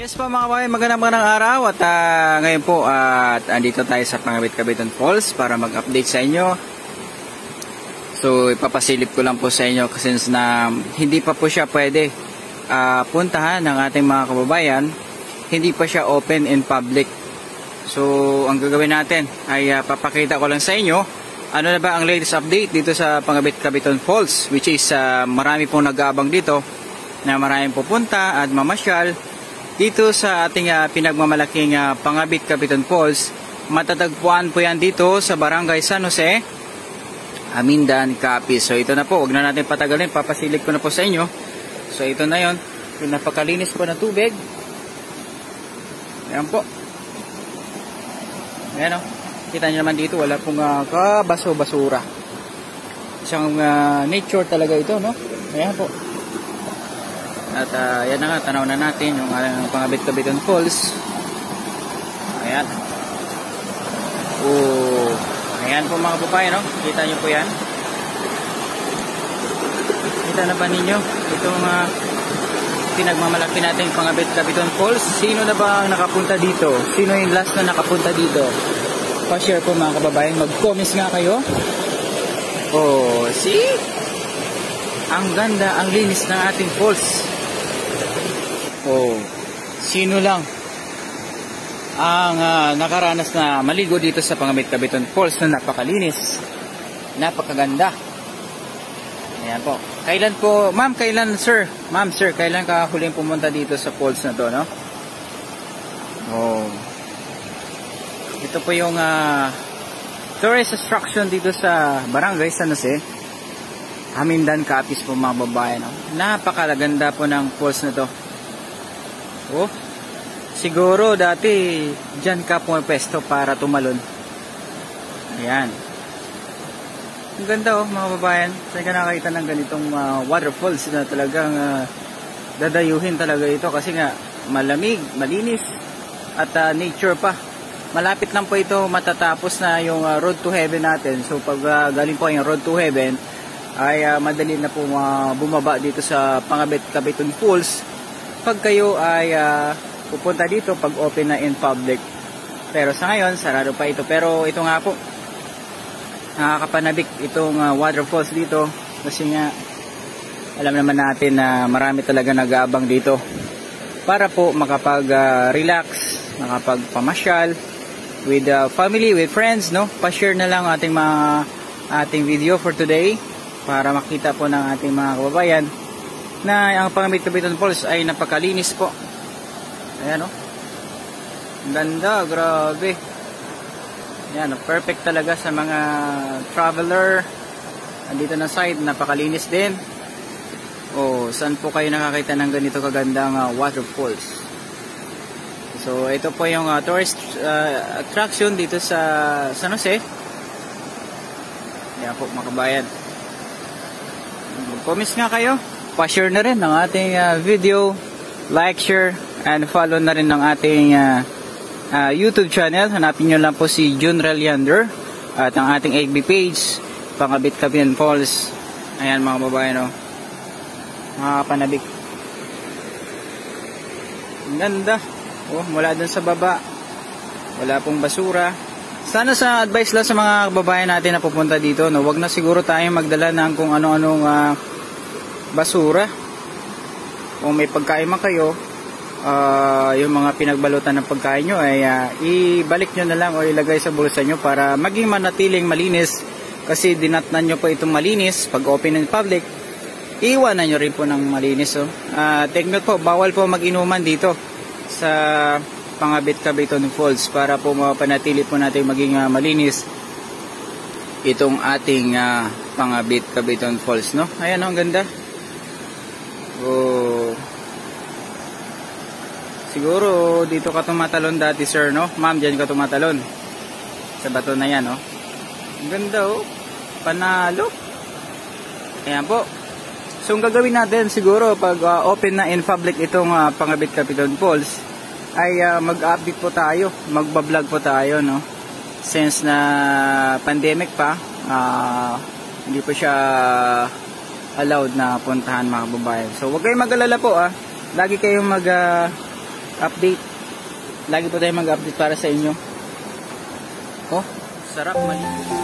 Yes po mga kababayan, magandang araw at ngayon po andito tayo sa Pangabitkabiton Falls para mag-update sa inyo. So ipapasilip ko lang po sa inyo kasi na hindi pa po siya pwede puntahan ng ating mga kababayan, hindi pa siya open in public. So ang gagawin natin ay papakita ko lang sa inyo ano na ba ang latest update dito sa Pangabitkabiton Falls, which is marami pong nag-aabang dito na maraming pupunta at mamasyal dito sa ating pinagmamalaking Pangabitkabiton Falls. Matatagpuan po yan dito sa Barangay San Jose, Jamindan, Capiz. So ito na po, huwag na natin patagalin, papasilip ko na po sa inyo. So ito na yon, yung napakalinis po na tubig. Ayan po. Ayan o, kita nyo naman dito, wala pong kabaso-basura. Isang nature talaga ito, no? Ayan po. At yan na nga, tanaw na natin yung Pangabitkabiton Falls. Ayan. Ayan po mga babae, no? Kita nyo po yan. Kita na ba ninyo itong pinagmamalaki natin yung Pangabitkabiton Falls? Sino na ba ang nakapunta dito? Sino yung last na nakapunta dito? Pa-share po mga kababayan. Mag-comments nga kayo. See? Ang ganda, ang linis ng ating falls. Sino lang ang nakaranas na maligo dito sa Pangabitkabiton Falls na napakalinis, napakaganda. Ayan po. Kailan po, ma'am, kailan sir? Ma'am, sir, kailan ka huling pumunta dito sa falls na to, no? Ito po yung tourist attraction dito sa Barangay San Jose, Jamindan, Capiz po mga babae, no? Napakaganda po ng falls na to. Siguro dati dyan ka pumapesto para tumalon. Ayan. Ang ganda mga babayan. Saan ka nakakita ng ganitong waterfalls na talagang dadayuhin talaga ito kasi nga malamig, malinis at nature pa. Malapit lang po ito matatapos na yung road to heaven natin. So pag galing po yung road to heaven ay madali na po bumaba dito sa Pangabitkabiton Falls pag kayo ay pupunta dito pag open na in public. Pero sa ngayon sarado pa ito, pero ito nga po nakakapanabik itong waterfalls dito kasi nga alam naman natin na marami talaga nag-aabang dito para po makapag relax, makapagpamasyal with family, with friends, no? Pa-share na lang ating video for today para makita po ng ating mga kababayan na ang Pangabitkabiton Falls ay napakalinis po. Ayan o. Ganda, grabe. Ayan o, perfect talaga sa mga traveler. Andito na side, napakalinis din. Saan po kayo nakakita ng ganito kagandang waterfalls? So ito po yung tourist attraction dito sa San Jose. Ayan po mga kabayan. Comments nga kayo. Pa-share na rin ng ating video, like, share, and follow na rin ng ating YouTube channel. Hanapin nyo lang po si June Reliander at ang ating FB page, Pangabitkabiton Falls. Ayan mga babae, no? Panabik. Ang ganda. Mula dun sa baba. Wala pong basura. Sana sa advice lang sa mga babae natin na pupunta dito, no? Wag na siguro tayong magdala ng kung ano-anong basura. Kung may pagkain man kayo, yung mga pinagbalutan ng pagkain nyo ay ibalik nyo na lang o ilagay sa bulsa nyo para maging manatiling malinis, kasi dinatnan nyo po itong malinis pag open in public, iwanan nyo rin po ng malinis. Take note po, bawal po mag-inuman dito sa Pangabitkabiton Falls para po mapanatili po natin maging malinis itong ating Pangabitkabiton Falls, no? Ayan, ang ganda. Siguro dito ka tumatalon dati sir, no? Ma'am, dyan ka tumatalon sa bato na yan, no? Ang ganda, panalo. Ayan po. So ang gagawin natin siguro pag open na in public itong Pangabitkabiton Falls ay mag-update po tayo, magbablog po tayo, no? Since na pandemic pa, hindi po siya allowed na puntahan mga babae. So huwag kayong mag-alala po, lagi kayong update. Lagi po tayo mag-update para sa inyo. Oh, sarap maligo.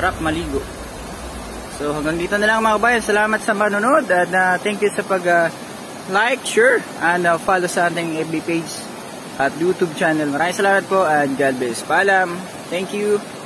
sarap maligo. So hanggang dito na lang mga kabayan. Salamat sa manonood at thank you sa pag like, share and follow sa ating FB page at YouTube channel. Maraming salamat po and God bless. Paalam. Thank you.